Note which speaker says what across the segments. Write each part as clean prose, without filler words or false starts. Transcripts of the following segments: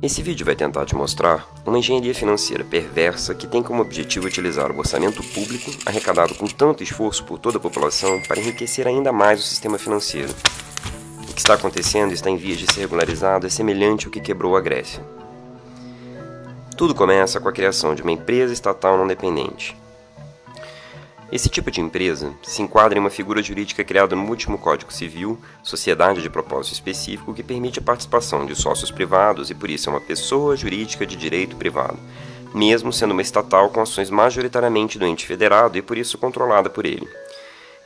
Speaker 1: Esse vídeo vai tentar te mostrar uma engenharia financeira perversa que tem como objetivo utilizar o orçamento público, arrecadado com tanto esforço por toda a população, para enriquecer ainda mais o sistema financeiro. O que está acontecendo está em vias de ser regularizado é semelhante ao que quebrou a Grécia. Tudo começa com a criação de uma empresa estatal não dependente. Esse tipo de empresa se enquadra em uma figura jurídica criada no último Código Civil, sociedade de propósito específico, que permite a participação de sócios privados e por isso é uma pessoa jurídica de direito privado, mesmo sendo uma estatal com ações majoritariamente do ente federado e por isso controlada por ele.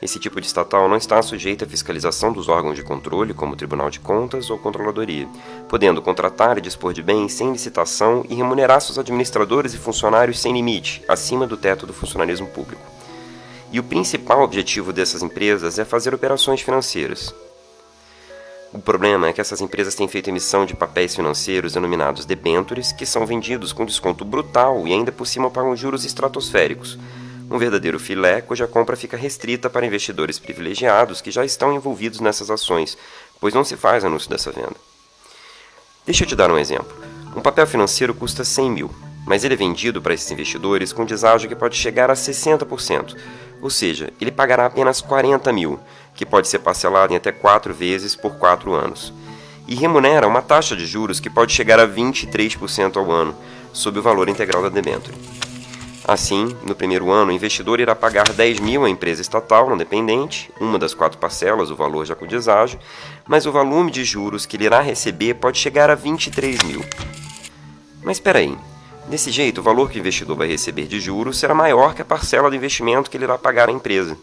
Speaker 1: Esse tipo de estatal não está sujeita à fiscalização dos órgãos de controle, como o Tribunal de Contas ou Controladoria, podendo contratar e dispor de bens sem licitação e remunerar seus administradores e funcionários sem limite, acima do teto do funcionalismo público. E o principal objetivo dessas empresas é fazer operações financeiras. O problema é que essas empresas têm feito emissão de papéis financeiros denominados debêntures, que são vendidos com desconto brutal e ainda por cima pagam juros estratosféricos. Um verdadeiro filé cuja compra fica restrita para investidores privilegiados que já estão envolvidos nessas ações, pois não se faz anúncio dessa venda. Deixa eu te dar um exemplo. Um papel financeiro custa 100 mil, mas ele é vendido para esses investidores com deságio que pode chegar a 60%. Ou seja, ele pagará apenas 40 mil, que pode ser parcelado em até 4 vezes por 4 anos, e remunera uma taxa de juros que pode chegar a 23% ao ano, sob o valor integral da debênture. Assim, no primeiro ano, o investidor irá pagar 10 mil à empresa estatal não dependente, uma das 4 parcelas, o valor já com deságio, mas o volume de juros que ele irá receber pode chegar a 23 mil. Mas espera aí. Desse jeito, o valor que o investidor vai receber de juros será maior que a parcela do investimento que ele irá pagar à empresa.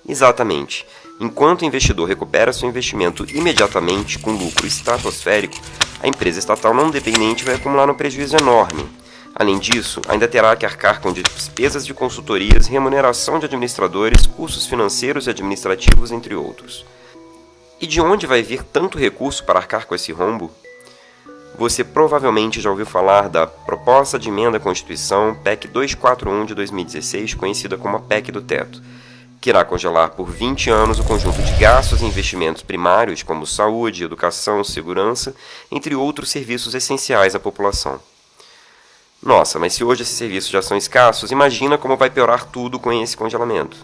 Speaker 1: Exatamente. Enquanto o investidor recupera seu investimento imediatamente com lucro estratosférico, a empresa estatal não dependente vai acumular um prejuízo enorme. Além disso, ainda terá que arcar com despesas de consultorias, remuneração de administradores, custos financeiros e administrativos, entre outros. E de onde vai vir tanto recurso para arcar com esse rombo? Você provavelmente já ouviu falar da Proposta de Emenda à Constituição PEC 241 de 2016, conhecida como a PEC do Teto, que irá congelar por 20 anos o conjunto de gastos e investimentos primários como saúde, educação, segurança, entre outros serviços essenciais à população. Nossa, mas se hoje esses serviços já são escassos, imagina como vai piorar tudo com esse congelamento.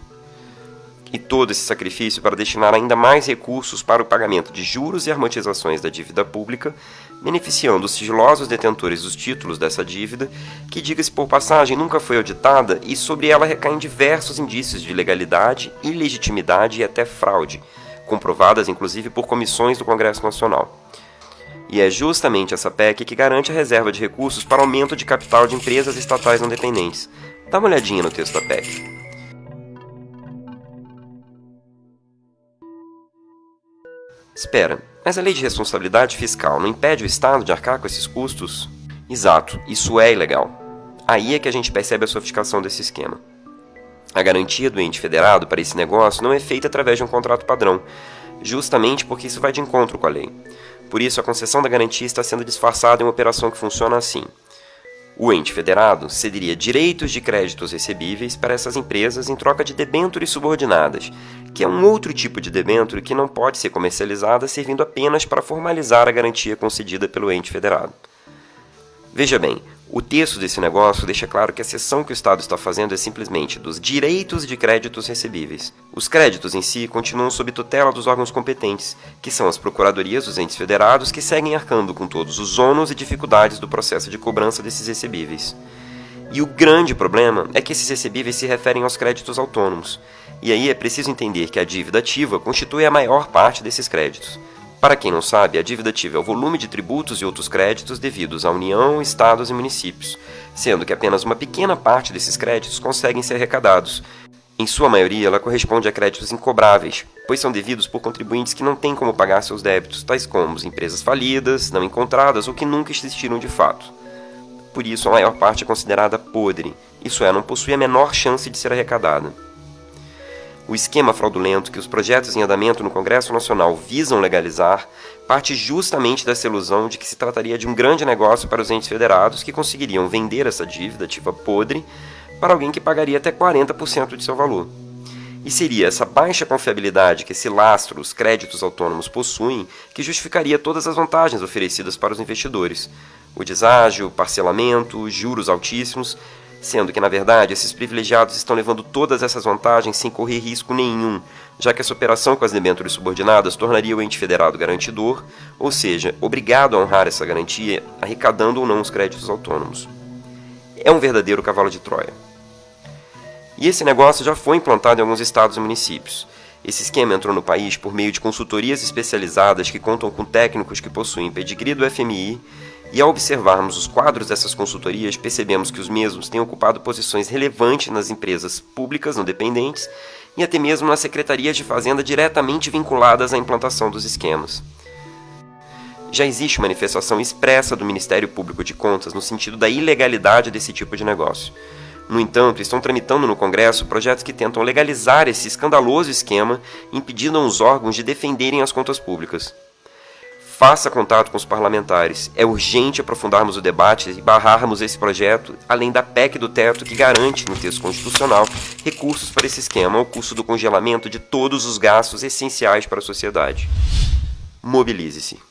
Speaker 1: E todo esse sacrifício para destinar ainda mais recursos para o pagamento de juros e amortizações da dívida pública, beneficiando os sigilosos detentores dos títulos dessa dívida, que, diga-se por passagem, nunca foi auditada e sobre ela recaem diversos indícios de ilegalidade, ilegitimidade e até fraude, comprovadas inclusive por comissões do Congresso Nacional. E é justamente essa PEC que garante a reserva de recursos para aumento de capital de empresas estatais não dependentes. Dá uma olhadinha no texto da PEC. Espera, mas a lei de responsabilidade fiscal não impede o Estado de arcar com esses custos? Exato, isso é ilegal. Aí é que a gente percebe a sofisticação desse esquema. A garantia do ente federado para esse negócio não é feita através de um contrato padrão, justamente porque isso vai de encontro com a lei. Por isso, a concessão da garantia está sendo disfarçada em uma operação que funciona assim. O ente federado cederia direitos de créditos recebíveis para essas empresas em troca de debêntures subordinadas, que é um outro tipo de debênture que não pode ser comercializada servindo apenas para formalizar a garantia concedida pelo ente federado. Veja bem, o texto desse negócio deixa claro que a cessão que o Estado está fazendo é simplesmente dos direitos de créditos recebíveis. Os créditos em si continuam sob tutela dos órgãos competentes, que são as procuradorias dos entes federados que seguem arcando com todos os ônus e dificuldades do processo de cobrança desses recebíveis. E o grande problema é que esses recebíveis se referem aos créditos autônomos. E aí é preciso entender que a dívida ativa constitui a maior parte desses créditos. Para quem não sabe, a dívida ativa é o volume de tributos e outros créditos devidos à União, Estados e municípios, sendo que apenas uma pequena parte desses créditos conseguem ser arrecadados. Em sua maioria, ela corresponde a créditos incobráveis, pois são devidos por contribuintes que não têm como pagar seus débitos, tais como empresas falidas, não encontradas ou que nunca existiram de fato. Por isso, a maior parte é considerada podre, isso é, não possui a menor chance de ser arrecadada. O esquema fraudulento que os projetos em andamento no Congresso Nacional visam legalizar parte justamente dessa ilusão de que se trataria de um grande negócio para os entes federados que conseguiriam vender essa dívida ativa podre para alguém que pagaria até 40% de seu valor. E seria essa baixa confiabilidade que esse lastro, os créditos autônomos possuem, que justificaria todas as vantagens oferecidas para os investidores. o deságio, parcelamento, juros altíssimos, sendo que, na verdade, esses privilegiados estão levando todas essas vantagens sem correr risco nenhum, já que essa operação com as debêntures subordinadas tornaria o ente federado garantidor, ou seja, obrigado a honrar essa garantia, arrecadando ou não os créditos autônomos. É um verdadeiro cavalo de Troia. E esse negócio já foi implantado em alguns estados e municípios. Esse esquema entrou no país por meio de consultorias especializadas que contam com técnicos que possuem pedigree do FMI, e ao observarmos os quadros dessas consultorias, percebemos que os mesmos têm ocupado posições relevantes nas empresas públicas não dependentes e até mesmo nas secretarias de fazenda diretamente vinculadas à implantação dos esquemas. Já existe manifestação expressa do Ministério Público de Contas no sentido da ilegalidade desse tipo de negócio. No entanto, estão tramitando no Congresso projetos que tentam legalizar esse escandaloso esquema, impedindo aos órgãos de defenderem as contas públicas. Faça contato com os parlamentares. É urgente aprofundarmos o debate e barrarmos esse projeto, além da PEC do teto que garante, no texto constitucional, recursos para esse esquema ao custo do congelamento de todos os gastos essenciais para a sociedade. Mobilize-se.